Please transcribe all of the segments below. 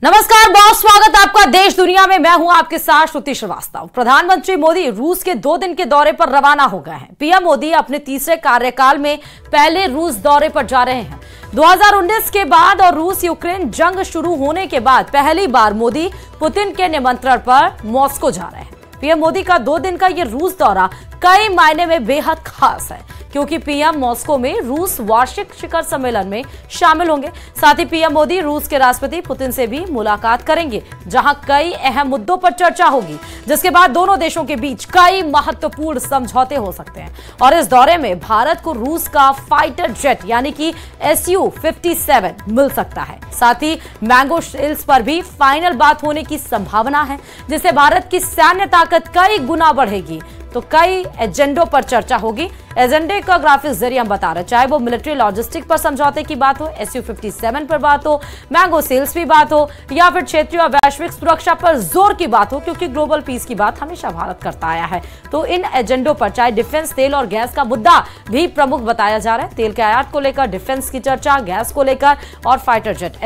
नमस्कार, बहुत स्वागत आपका देश दुनिया में। मैं हूं आपके साथ श्रुति श्रीवास्तव। प्रधानमंत्री मोदी रूस के 2 दिन के दौरे पर रवाना हो गए हैं। पीएम मोदी अपने तीसरे कार्यकाल में पहले रूस दौरे पर जा रहे हैं। 2019 के बाद और रूस यूक्रेन जंग शुरू होने के बाद पहली बार मोदी पुतिन के निमंत्रण पर मॉस्को जा रहे हैं। पीएम मोदी का 2 दिन का यह रूस दौरा कई मायने में बेहद खास है, क्योंकि पीएम मॉस्को में रूस वार्षिक शिखर सम्मेलन में शामिल होंगे। साथ ही पीएम मोदी रूस के राष्ट्रपति पुतिन से भी मुलाकात करेंगे, जहां कई अहम मुद्दों पर चर्चा होगी, जिसके बाद दोनों देशों के बीच कई महत्वपूर्ण समझौते हो सकते हैं। और इस दौरे में भारत को रूस का फाइटर जेट यानी कि Su-57 मिल सकता है। साथ ही मैंगो सेल्स पर भी फाइनल बात होने की संभावना है, जिससे भारत की सैन्य ताकत कई गुना बढ़ेगी। तो कई एजेंडों पर चर्चा होगी। एजेंडे का ग्राफिक्स जरिए हम बता रहे, चाहे वो मिलिट्री लॉजिस्टिक पर समझौते की बात हो, Su-57 पर बात हो, मैंगो सेल्स की बात हो, या फिर क्षेत्रीय और वैश्विक सुरक्षा पर जोर की बात हो, क्योंकि ग्लोबल पीस की बात हमेशा भारत करता आया है। तो इन एजेंडों पर चाहे डिफेंस, तेल और गैस का मुद्दा भी प्रमुख बताया जा रहा है। तेल के आयात को लेकर डिफेंस की चर्चा, गैस को लेकर और फाइटर जेट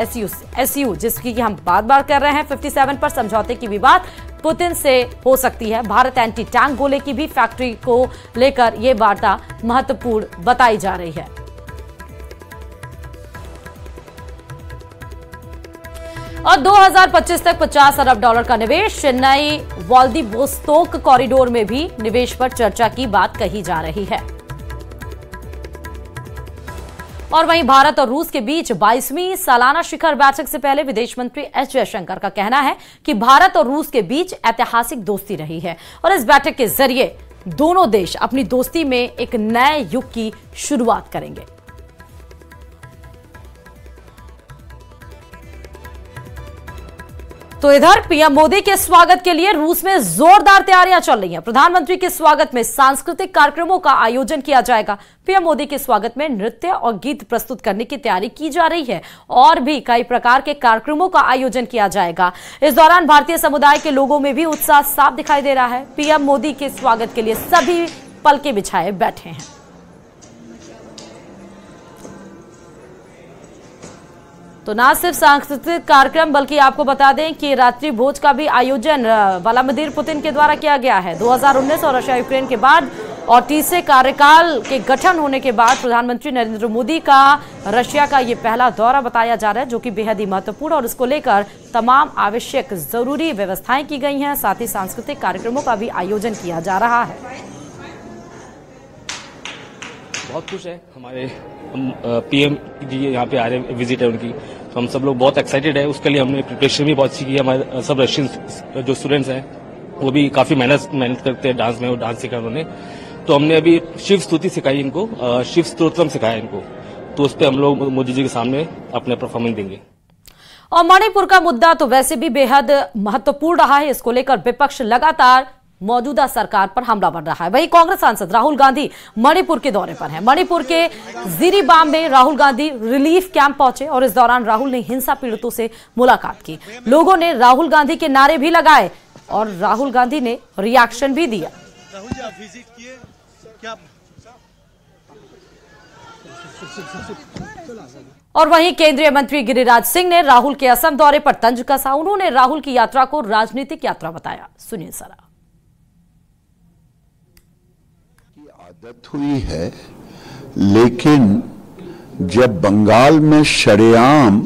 Su जिसकी हम बार बार कर रहे हैं 57 पर समझौते की भी बात पुतिन से हो सकती है। भारत एंटी टैंक गोले की भी फैक्ट्री को लेकर यह वार्ता महत्वपूर्ण बताई जा रही है। और 2025 तक $50 अरब का निवेश। चेन्नई व्लादिवोस्तोक कॉरिडोर में भी निवेश पर चर्चा की बात कही जा रही है। और वहीं भारत और रूस के बीच 22वीं सालाना शिखर बैठक से पहले विदेश मंत्री एस जयशंकर का कहना है कि भारत और रूस के बीच ऐतिहासिक दोस्ती रही है और इस बैठक के जरिए दोनों देश अपनी दोस्ती में एक नए युग की शुरुआत करेंगे। तो इधर पीएम मोदी के स्वागत के लिए रूस में जोरदार तैयारियां चल रही हैं। प्रधानमंत्री के स्वागत में सांस्कृतिक कार्यक्रमों का आयोजन किया जाएगा। पीएम मोदी के स्वागत में नृत्य और गीत प्रस्तुत करने की तैयारी की जा रही है और भी कई प्रकार के कार्यक्रमों का आयोजन किया जाएगा। इस दौरान भारतीय समुदाय के लोगों में भी उत्साह साफ दिखाई दे रहा है। पीएम मोदी के स्वागत के लिए सभी पलके बिछाए बैठे हैं। तो ना सिर्फ सांस्कृतिक कार्यक्रम बल्कि आपको बता दें कि रात्रि भोज का भी आयोजन व्लादिमीर पुतिन के द्वारा किया गया है। 2019 और रशिया यूक्रेन के बाद और तीसरे कार्यकाल के गठन होने के बाद प्रधानमंत्री नरेंद्र मोदी का रशिया का ये पहला दौरा बताया जा रहा है, जो कि बेहद ही महत्वपूर्ण और इसको लेकर तमाम आवश्यक जरूरी व्यवस्थाएं की गई हैं। साथ ही सांस्कृतिक कार्यक्रमों का भी आयोजन किया जा रहा है। बहुत खुश है हमारे पीएम जी यहाँ पे आ रहे हैं, विजिट है उनकी, तो हम सब लोग बहुत एक्साइटेड है। उसके लिए हमने प्रिपरेशन भी बहुत अच्छी की है। हमारे सब रशियन जो स्टूडेंट्स हैं वो भी काफी मेहनत करते हैं डांस में, और डांस सीखा उन्होंने। तो हमने अभी शिव स्तुति सिखाई इनको, शिव स्तोत्रम सिखाया इनको, तो उस पर हम लोग मोदी जी के सामने अपने परफॉर्मेंस देंगे। और मणिपुर का मुद्दा तो वैसे भी बेहद महत्वपूर्ण रहा है। इसको लेकर विपक्ष लगातार मौजूदा सरकार पर हमला बढ़ रहा है। वहीं कांग्रेस सांसद राहुल गांधी मणिपुर के दौरे पर हैं। मणिपुर के जिरीबाम में राहुल गांधी रिलीफ कैंप पहुंचे और इस दौरान राहुल ने हिंसा पीड़ितों से मुलाकात की। लोगों ने राहुल गांधी के नारे भी लगाए और राहुल गांधी ने रिएक्शन भी दिया। राहुल जी आप विजिट किए क्या? और वहीं केंद्रीय मंत्री गिरिराज सिंह ने राहुल के असम दौरे पर तंज कसा। उन्होंने राहुल की यात्रा को राजनीतिक यात्रा बताया। सुनिए जरा। आदत हुई है, लेकिन जब बंगाल में शरेआम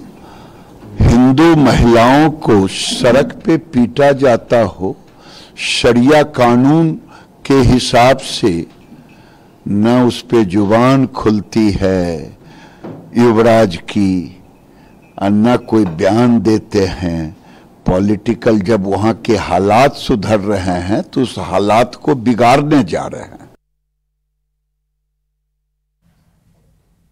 हिंदू महिलाओं को सड़क पे पीटा जाता हो, शरिया कानून के हिसाब से न उस पे जुबान खुलती है युवराज की, न कोई बयान देते हैं। पॉलिटिकल जब वहां के हालात सुधर रहे हैं तो उस हालात को बिगाड़ने जा रहे हैं।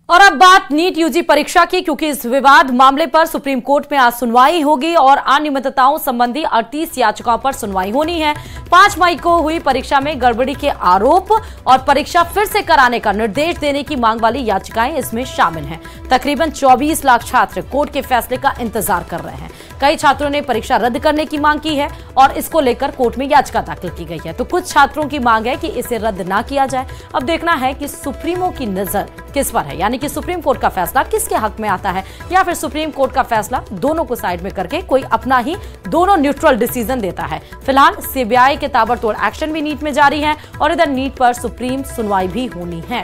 और अब बात नीट यूजी परीक्षा की, क्योंकि इस विवाद मामले पर सुप्रीम कोर्ट में आज सुनवाई होगी और अनियमितताओं संबंधी 38 याचिकाओं पर सुनवाई होनी है। 5 मई को हुई परीक्षा में गड़बड़ी के आरोप और परीक्षा फिर से कराने का निर्देश देने की मांग वाली याचिकाएं इसमें शामिल हैं। तकरीबन 24 लाख छात्र कोर्ट के फैसले का इंतजार कर रहे हैं। कई छात्रों ने परीक्षा रद्द करने की मांग की है और इसको लेकर कोर्ट में याचिका दाखिल की गई है। तो कुछ छात्रों की मांग है कि इसे रद्द ना किया जाए। अब देखना है कि सुप्रीमो की नजर किस पर है, यानी यानी कि सुप्रीम कोर्ट का फैसला किसके हक में आता है, या फिर सुप्रीम कोर्ट का फैसला दोनों को साइड में करके कोई अपना ही दोनों न्यूट्रल डिसीजन देता है। फिलहाल सीबीआई के ताबड़तोड़ एक्शन भी नीट में जारी है और इधर नीट पर सुप्रीम सुनवाई भी होनी है।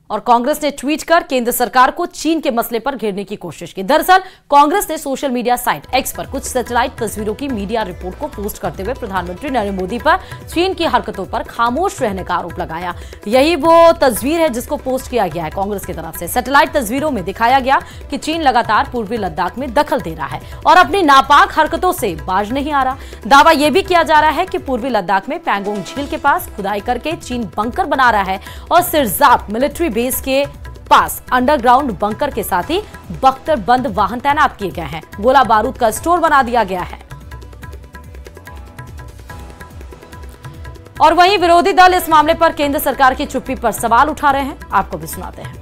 और कांग्रेस ने ट्वीट कर केंद्र सरकार को चीन के मसले पर घेरने की कोशिश की। दरअसल कांग्रेस ने सोशल मीडिया साइट एक्स पर कुछ सैटेलाइट तस्वीरों की मीडिया रिपोर्ट को पोस्ट करते हुए प्रधानमंत्री नरेंद्र मोदी पर चीन की हरकतों पर खामोश रहने का आरोप लगाया। यही वो तस्वीर है जिसको पोस्ट किया गया है कांग्रेस की तरफ से। सैटेलाइट तस्वीरों में दिखाया गया कि चीन लगातार पूर्वी लद्दाख में दखल दे रहा है और अपनी नापाक हरकतों से बाज नहीं आ रहा। दावा यह भी किया जा रहा है कि पूर्वी लद्दाख में पैंगोंग झील के पास खुदाई करके चीन बंकर बना रहा है और सिरजाप मिलिट्री बेस के पास अंडरग्राउंड बंकर के साथ ही बख्तर बंद वाहन तैनात किए गए हैं। गोला बारूद का स्टोर बना दिया गया है। और वहीं विरोधी दल इस मामले पर केंद्र सरकार की चुप्पी पर सवाल उठा रहे हैं। आपको भी सुनाते हैं।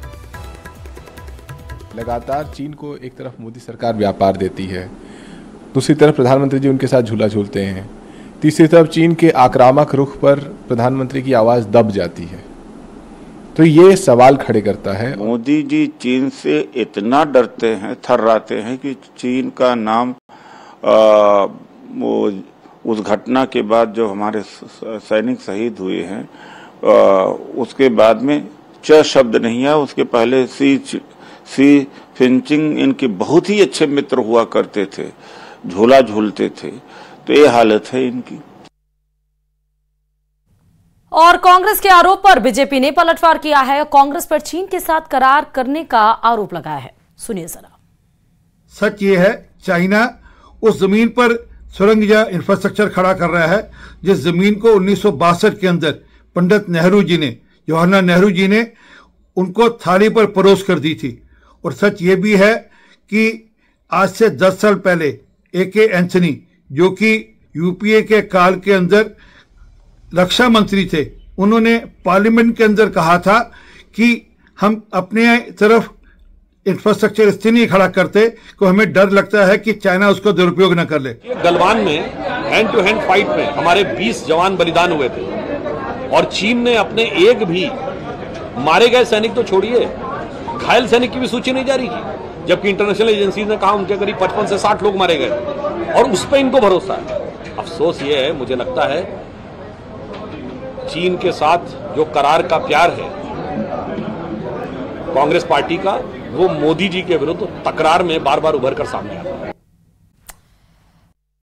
लगातार चीन को एक तरफ मोदी सरकार व्यापार देती है, दूसरी तरफ प्रधानमंत्री जी उनके साथ झूला झूलते हैं, तीसरी तरफ चीन के आक्रामक रुख पर प्रधानमंत्री की आवाज दब जाती है। तो ये सवाल खड़े करता है, मोदी जी चीन से इतना डरते हैं, थर्राते हैं कि चीन का नाम उस घटना के बाद जो हमारे सैनिक शहीद हुए हैं उसके बाद में च शब्द नहीं है। उसके पहले सी फिंचिंग इनके बहुत ही अच्छे मित्र हुआ करते थे, झूला झूलते थे। तो ये हालत है इनकी। और कांग्रेस के आरोप पर बीजेपी ने पलटवार किया है और कांग्रेस पर चीन के साथ करार करने का आरोप लगाया है। सुनिए जरा। सच ये है, चाइना उस जमीन पर सुरंग या इंफ्रास्ट्रक्चर खड़ा कर रहा है जिस जमीन को 1962 के अंदर पंडित नेहरू जी ने, जवाहरलाल नेहरू जी ने उनको थाली पर परोस कर दी थी। और सच ये भी है कि आज से 10 साल पहले AK एंथनी, जो कि यूपीए के काल के अंदर रक्षा मंत्री थे, उन्होंने पार्लियामेंट के अंदर कहा था कि हम अपने तरफ इंफ्रास्ट्रक्चर इसलिए नहीं खड़ा करते कि हमें डर लगता है कि चाइना उसको दुरुपयोग न कर ले। गलवान में हैंड टू हैंड फाइट में हमारे 20 जवान बलिदान हुए थे और चीन ने अपने एक भी मारे गए सैनिक तो छोड़िए, घायल सैनिक की भी सूची नहीं जारी की, जबकि इंटरनेशनल एजेंसी ने कहा उनके करीब 55 से 60 लोग मारे गए और उस पर इनको भरोसा है। अफसोस ये है, मुझे लगता है चीन के साथ जो करार का प्यार है कांग्रेस पार्टी का, वो मोदी जी के विरुद्ध तकरार में बार बार उभर कर सामने आता है।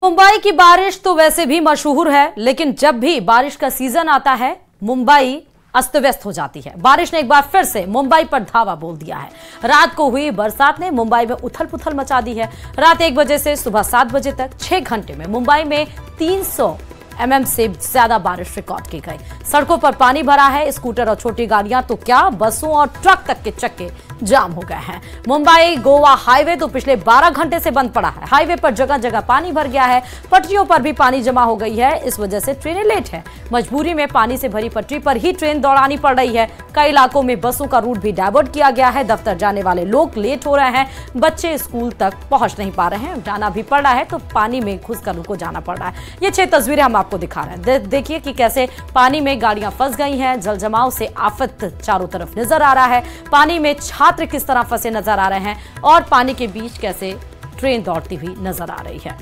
मुंबई की बारिश तो वैसे भी मशहूर है, लेकिन जब भी बारिश का सीजन आता है मुंबई अस्त व्यस्त हो जाती है। बारिश ने एक बार फिर से मुंबई पर धावा बोल दिया है। रात को हुई बरसात ने मुंबई में उथल पुथल मचा दी है। रात 1 बजे से सुबह 7 बजे तक 6 घंटे में मुंबई में 300 mm से ज्यादा बारिश रिकॉर्ड की गई। सड़कों पर पानी भरा है। स्कूटर और छोटी गाड़ियां तो क्या, बसों और ट्रक तक के चक्के जाम हो गए हैं। मुंबई गोवा हाईवे तो पिछले 12 घंटे से बंद पड़ा है। हाईवे पर जगह जगह पानी भर गया है। पटरियों पर भी पानी जमा हो गई है। इस वजह से ट्रेनें लेट है। मजबूरी में पानी से भरी पटरी पर ही ट्रेन दौड़ानी पड़ रही है। कई इलाकों में बसों का रूट भी डाइवर्ट किया गया है। दफ्तर जाने वाले लोग लेट हो रहे हैं। बच्चे स्कूल तक पहुंच नहीं पा रहे हैं। जाना भी पड़ रहा है तो पानी में घुसकर उनको जाना पड़ रहा है। ये 6 तस्वीरें हम आपको दिखा रहे हैं। देखिए कि कैसे पानी में गाड़ियां फंस गई हैं। जल जमाव से आफत चारों तरफ नजर आ रहा है। पानी में छात्र किस तरह फंसे नजर आ रहे हैं और पानी के बीच कैसे ट्रेन दौड़ती हुई नजर आ रही है।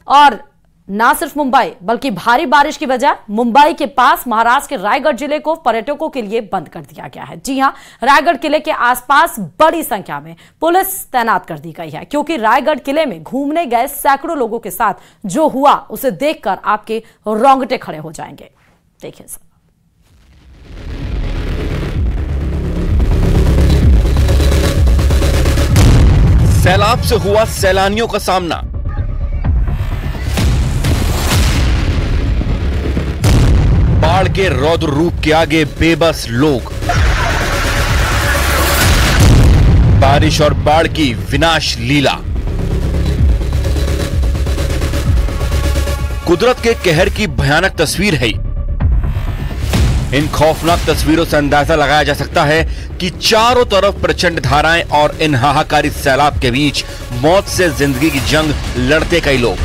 और ना सिर्फ मुंबई बल्कि भारी बारिश की वजह मुंबई के पास महाराष्ट्र के रायगढ़ जिले को पर्यटकों के लिए बंद कर दिया गया है। जी हां, रायगढ़ किले के आसपास बड़ी संख्या में पुलिस तैनात कर दी गई है, क्योंकि रायगढ़ किले में घूमने गए सैकड़ों लोगों के साथ जो हुआ उसे देखकर आपके रोंगटे खड़े हो जाएंगे। देखिए सर। सैलाब से हुआ सैलानियों का सामना। बाढ़ के रौद्र रूप के आगे बेबस लोग। बारिश और बाढ़ की विनाश लीला। कुदरत के कहर की भयानक तस्वीर है। इन खौफनाक तस्वीरों से अंदाजा लगाया जा सकता है कि चारों तरफ प्रचंड धाराएं और इन हाहाकारी सैलाब के बीच मौत से जिंदगी की जंग लड़ते कई लोग।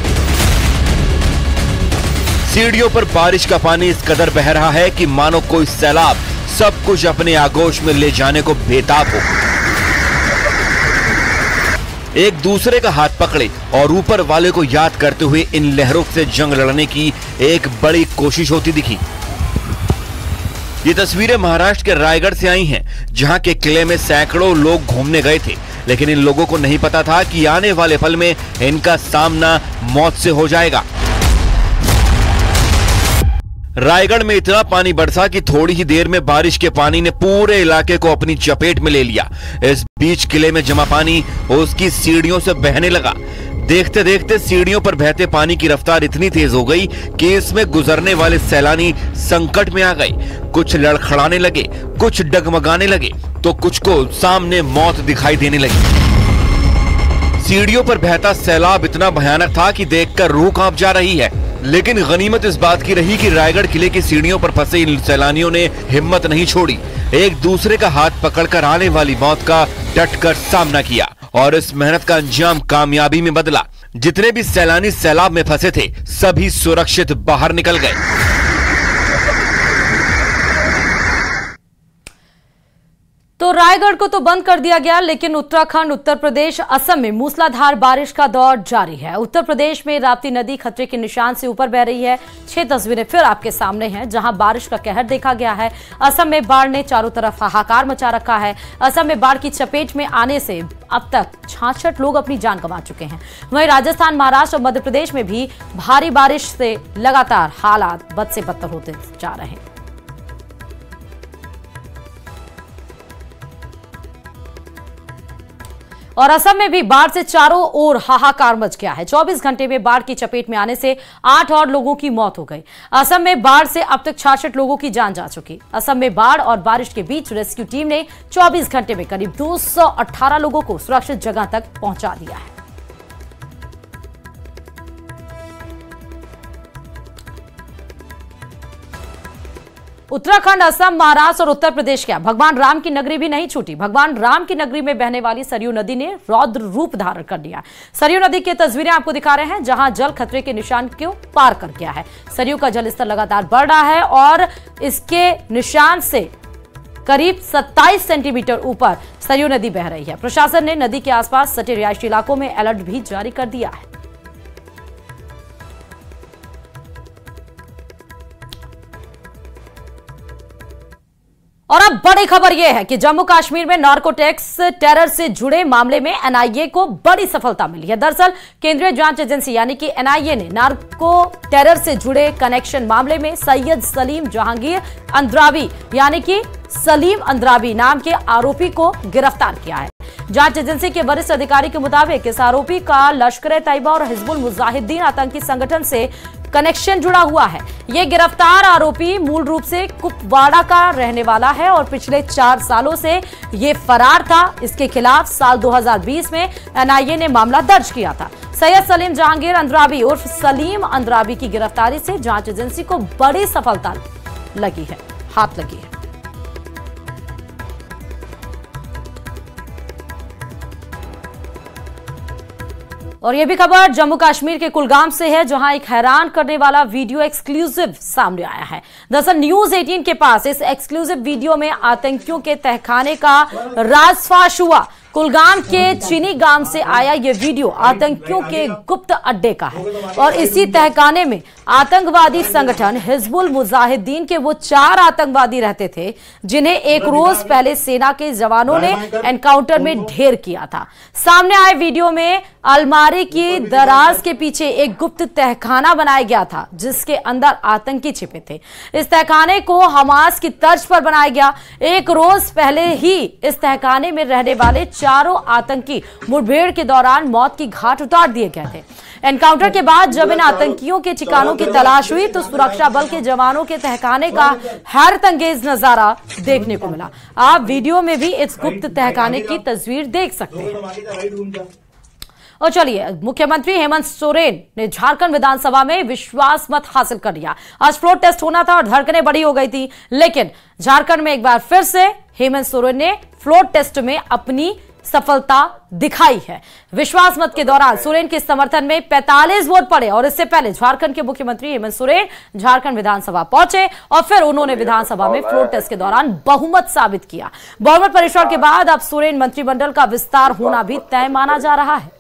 सीढ़ियों पर बारिश का पानी इस कदर बह रहा है कि मानो कोई सैलाब सब कुछ अपने आगोश में ले जाने को बेताब हो। एक दूसरे का हाथ पकड़े और ऊपर वाले को याद करते हुए इन लहरों से जंग लड़ने की एक बड़ी कोशिश होती दिखी। ये तस्वीरें महाराष्ट्र के रायगढ़ से आई हैं, जहां के किले में सैकड़ों लोग घूमने गए थे, लेकिन इन लोगों को नहीं पता था कि आने वाले पल में इनका सामना मौत से हो जाएगा। रायगढ़ में इतना पानी बरसा कि थोड़ी ही देर में बारिश के पानी ने पूरे इलाके को अपनी चपेट में ले लिया। इस बीच किले में जमा पानी उसकी सीढ़ियों से बहने लगा। देखते देखते सीढ़ियों पर बहते पानी की रफ्तार इतनी तेज हो गई कि इसमें गुजरने वाले सैलानी संकट में आ गए। कुछ लड़खड़ाने लगे, कुछ डगमगाने लगे, तो कुछ को सामने मौत दिखाई देने लगी। सीढ़ियों पर बहता सैलाब इतना भयानक था कि देखकर रूह कांप जा रही है। लेकिन गनीमत इस बात की रही कि रायगढ़ किले की सीढ़ियों पर फंसे इन सैलानियों ने हिम्मत नहीं छोड़ी। एक दूसरे का हाथ पकड़कर आने वाली मौत का डटकर सामना किया और इस मेहनत का अंजाम कामयाबी में बदला। जितने भी सैलानी सैलाब में फंसे थे, सभी सुरक्षित बाहर निकल गए। तो रायगढ़ को तो बंद कर दिया गया, लेकिन उत्तराखंड, उत्तर प्रदेश, असम में मूसलाधार बारिश का दौर जारी है। उत्तर प्रदेश में राप्ती नदी खतरे के निशान से ऊपर बह रही है। 6 तस्वीरें फिर आपके सामने हैं, जहां बारिश का कहर देखा गया है। असम में बाढ़ ने चारों तरफ हाहाकार मचा रखा है। असम में बाढ़ की चपेट में आने से अब तक 66 लोग अपनी जान गंवा चुके हैं। वहीं राजस्थान, महाराष्ट्र और मध्य प्रदेश में भी भारी बारिश से लगातार हालात बद से बदतर होते जा रहे हैं। और असम में भी बाढ़ से चारों ओर हाहाकार मच गया है। 24 घंटे में बाढ़ की चपेट में आने से 8 और लोगों की मौत हो गई। असम में बाढ़ से अब तक 66 लोगों की जान जा चुकी। असम में बाढ़ और बारिश के बीच रेस्क्यू टीम ने 24 घंटे में करीब 218 लोगों को सुरक्षित जगह तक पहुंचा दिया है। उत्तराखंड, असम, महाराष्ट्र और उत्तर प्रदेश क्या भगवान राम की नगरी भी नहीं छूटी। भगवान राम की नगरी में बहने वाली सरयू नदी ने रौद्र रूप धारण कर लिया। सरयू नदी की तस्वीरें आपको दिखा रहे हैं, जहां जल खतरे के निशान को पार कर गया है। सरयू का जलस्तर लगातार बढ़ रहा है और इसके निशान से करीब 27 सेंटीमीटर ऊपर सरयू नदी बह रही है। प्रशासन ने नदी के आसपास सटे रिहायशी इलाकों में अलर्ट भी जारी कर दिया है। और अब बड़ी खबर यह है कि जम्मू कश्मीर में नार्कोटिक्स टेरर से जुड़े मामले में एनआईए को बड़ी सफलता मिली है। दरअसल केंद्रीय जांच एजेंसी यानी कि एनआईए ने नार्को टेरर से जुड़े कनेक्शन मामले में सैयद सलीम जहांगीर अंद्राबी यानी कि सलीम अंद्राबी नाम के आरोपी को गिरफ्तार किया है। जांच एजेंसी के वरिष्ठ अधिकारी के मुताबिक इस आरोपी का लश्कर-ए-तैयबा और हिजबुल मुजाहिदीन आतंकी संगठन से कनेक्शन जुड़ा हुआ है। ये गिरफ्तार आरोपी मूल रूप से कुपवाड़ा का रहने वाला है और पिछले 4 सालों से ये फरार था। इसके खिलाफ साल 2020 में एनआईए ने मामला दर्ज किया था। सैयद सलीम जहांगीर अंद्राबी उर्फ सलीम अंद्राबी की गिरफ्तारी से जांच एजेंसी को बड़ी सफलता हाथ लगी है। और यह भी खबर जम्मू कश्मीर के कुलगाम से है, जहां एक हैरान करने वाला वीडियो एक्सक्लूसिव सामने आया है। दरअसल न्यूज 18 के पास इस एक्सक्लूसिव वीडियो में आतंकियों के तहखाने का राजफाश हुआ। कुलगाम के चीनी गांव से आया यह वीडियो आतंकियों के गुप्त अड्डे का है और इसी तहखाने में आतंकवादी संगठन हिजबुल मुजाहिदीन के वो 4 आतंकवादी रहते थे, जिन्हें एक रोज पहले सेना के जवानों ने एनकाउंटर में ढेर किया था। सामने आए वीडियो में अलमारी की दराज के पीछे एक गुप्त तहखाना बनाया गया था, जिसके अंदर आतंकी छिपे थे। इस तहखाने को हमास की तर्ज पर बनाया गया। एक रोज पहले ही इस तहखाने में रहने वाले 4 आतंकी मुठभेड़ के दौरान मौत की घाट उतार दिए गए थे। एनकाउंटर के बाद जब इन आतंकियों के ठिकानों की तलाश हुई तो सुरक्षा बल के जवानों के तहखाने का हैरतअंगेज नजारा देखने को मिला। आप वीडियो में भी इस गुप्त तहखाने की तस्वीर देख सकते हैं। और चलिए, मुख्यमंत्री हेमंत सोरेन ने झारखंड विधानसभा में विश्वास मत हासिल कर लिया। आज फ्लोर टेस्ट होना था और धड़कनें बड़ी हो गई थी, लेकिन झारखंड में एक बार फिर से हेमंत सोरेन ने फ्लोर टेस्ट में अपनी सफलता दिखाई है। विश्वास मत के दौरान सोरेन के समर्थन में 45 वोट पड़े और इससे पहले झारखंड के मुख्यमंत्री हेमंत सोरेन झारखंड विधानसभा पहुंचे और फिर उन्होंने विधानसभा में फ्लोर टेस्ट के दौरान बहुमत साबित किया। बहुमत परीक्षण के बाद अब सोरेन मंत्रिमंडल का विस्तार होना भी तय माना जा रहा है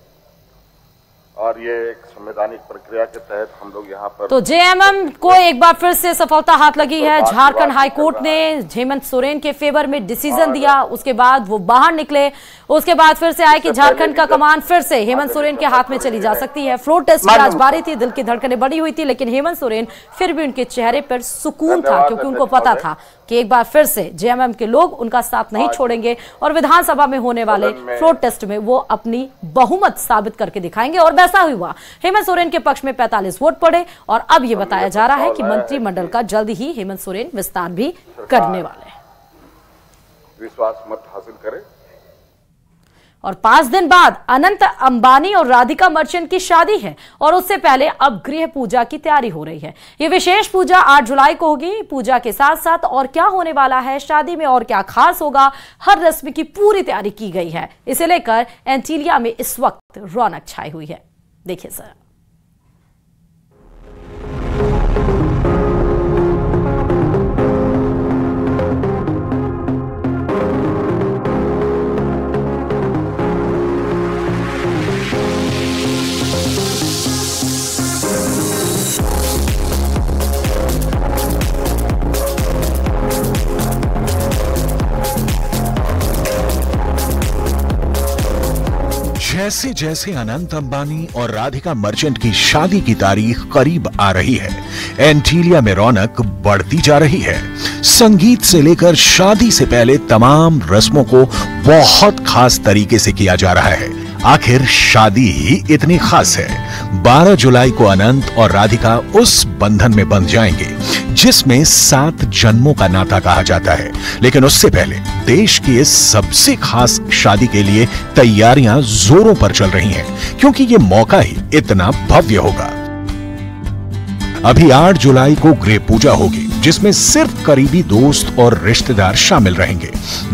और ये एक संवैधानिक प्रक्रिया के तहत हम लोग यहाँ पर। तो जेएमएम को एक बार फिर से सफलता हाथ लगी है। झारखंड हाईकोर्ट ने हेमंत सोरेन के फेवर में डिसीजन दिया, उसके बाद वो बाहर निकले, उसके बाद फिर से आए कि झारखंड का कमान फिर से हेमंत सोरेन के हाथ में चली जा सकती है। फ्लोर टेस्ट की आज बारी थी, दिल की धड़कनें बढ़ी हुई थी, लेकिन हेमंत सोरेन फिर भी उनके चेहरे पर सुकून था, क्योंकि उनको पता था कि एक बार फिर से जेएमएम के लोग उनका साथ नहीं छोड़ेंगे और विधानसभा में होने वाले फ्लोर टेस्ट में वो अपनी बहुमत साबित करके दिखाएंगे। और वैसा हुआ, हेमंत सोरेन के पक्ष में 45 वोट पड़े और अब यह बताया जा रहा है कि मंत्रिमंडल का जल्द ही हेमंत सोरेन विस्तार भी करने वाले हैं। विश्वास मत हासिल करें। और 5 दिन बाद अनंत अंबानी और राधिका मर्चेंट की शादी है और उससे पहले अब गृह पूजा की तैयारी हो रही है। यह विशेष पूजा 8 जुलाई को होगी। पूजा के साथ साथ और क्या होने वाला है, शादी में और क्या खास होगा, हर रस्म की पूरी तैयारी की गई है। इसे लेकर एंटीलिया में इस वक्त रौनक छाई हुई है। देखिए सर। जैसे जैसे अनंत अंबानी और राधिका मर्चेंट की शादी की तारीख करीब आ रही है, एंटीलिया में रौनक बढ़ती जा रही है। संगीत से लेकर शादी से पहले तमाम रस्मों को बहुत खास तरीके से किया जा रहा है। आखिर शादी ही इतनी खास है। 12 जुलाई को अनंत और राधिका उस बंधन में बंध जाएंगे जिसमें 7 जन्मों का नाता कहा जाता है। लेकिन उससे पहले देश की इस सबसे खास शादी के लिए तैयारियां जोरों पर चल रही हैं, क्योंकि ये मौका ही इतना भव्य होगा। अभी 8 जुलाई को गृह पूजा होगी, जिसमें सिर्फ करीबी दोस्त और रिश्तेदार शामिल रहेंगे।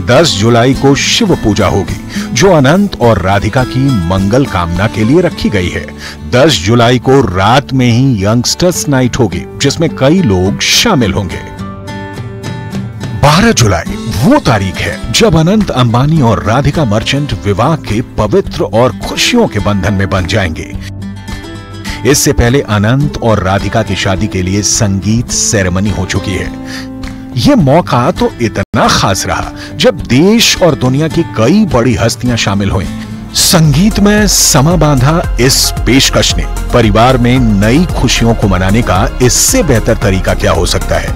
10 जुलाई को शिव पूजा होगी, जो अनंत और राधिका की मंगल कामना के लिए रखी गई है। 10 जुलाई को रात में ही यंगस्टर्स नाइट होगी, जिसमें कई लोग शामिल होंगे। 12 जुलाई वो तारीख है जब अनंत अंबानी और राधिका मर्चेंट विवाह के पवित्र और खुशियों के बंधन में बंध जाएंगे। इससे पहले अनंत और राधिका की शादी के लिए संगीत सेरेमनी हो चुकी है। यह मौका तो इतना खास रहा जब देश और दुनिया की कई बड़ी हस्तियां शामिल हुईं। संगीत में समा बांधा इस पेशकश ने परिवार में नई खुशियों को मनाने का इससे बेहतर तरीका क्या हो सकता है।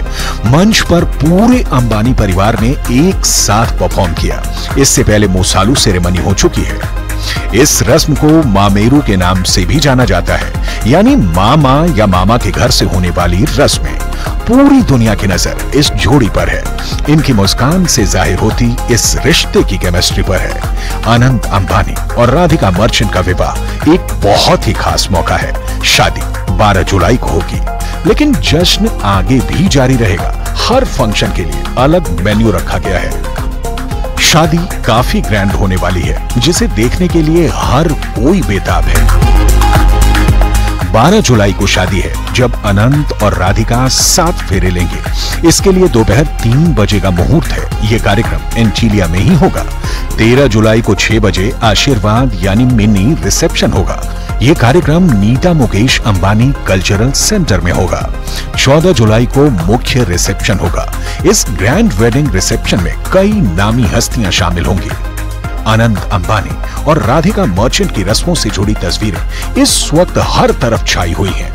मंच पर पूरे अंबानी परिवार ने एक साथ परफॉर्म किया। इससे पहले मोसालू सेरेमनी हो चुकी है। इस रस्म को मामेरू के नाम से भी जाना जाता है, यानी मामा या मामा के घर से होने वाली रस्में। पूरी दुनिया की नजर इस जोड़ी पर है। इनकी मुस्कान से जाहिर होती इस रिश्ते की केमिस्ट्री पर है। अनंत अंबानी और राधिका मर्चेंट का विवाह एक बहुत ही खास मौका है। शादी 12 जुलाई को होगी, लेकिन जश्न आगे भी जारी रहेगा। हर फंक्शन के लिए अलग मेन्यू रखा गया है। शादी काफी ग्रैंड होने वाली है, जिसे देखने के लिए हर कोई बेताब है। 12 जुलाई को शादी है, जब अनंत और राधिका 7 फेरे लेंगे। इसके लिए दोपहर 3 बजे का मुहूर्त है। यह कार्यक्रम एंटीलिया में ही होगा। 13 जुलाई को 6 बजे आशीर्वाद यानी मिनी रिसेप्शन होगा। यह कार्यक्रम नीता मुकेश अंबानी कल्चरल सेंटर में होगा। 14 जुलाई को मुख्य रिसेप्शन होगा। इस ग्रैंड वेडिंग रिसेप्शन में कई नामी हस्तियां शामिल होंगी। अनंत अंबानी और राधिका मर्चेंट की रस्मों से जुड़ी तस्वीरें इस वक्त हर तरफ छाई हुई हैं।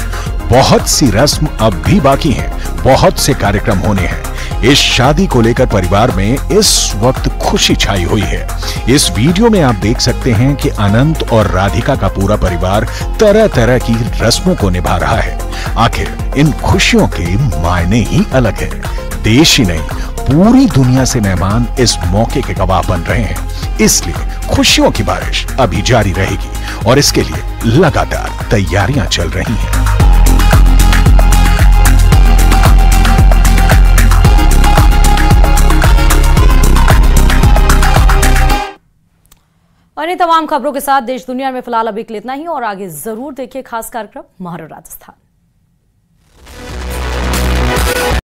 बहुत सी रस्म अब भी बाकी हैं, बहुत से कार्यक्रम होने हैं। इस शादी को लेकर परिवार में इस वक्त खुशी छाई हुई है। इस वीडियो में आप देख सकते हैं कि अनंत और राधिका का पूरा परिवार तरह तरह की रस्मों को निभा रहा है। आखिर इन खुशियों के मायने ही अलग है। देश ही नहीं, पूरी दुनिया से मेहमान इस मौके के गवाह बन रहे हैं। इसलिए खुशियों की बारिश अभी जारी रहेगी और इसके लिए लगातार तैयारियां चल रही हैं। और इन तमाम खबरों के साथ देश दुनिया में फिलहाल अभी के लिए इतना ही, और आगे जरूर देखिए खास कार्यक्रम महारो राजस्थान।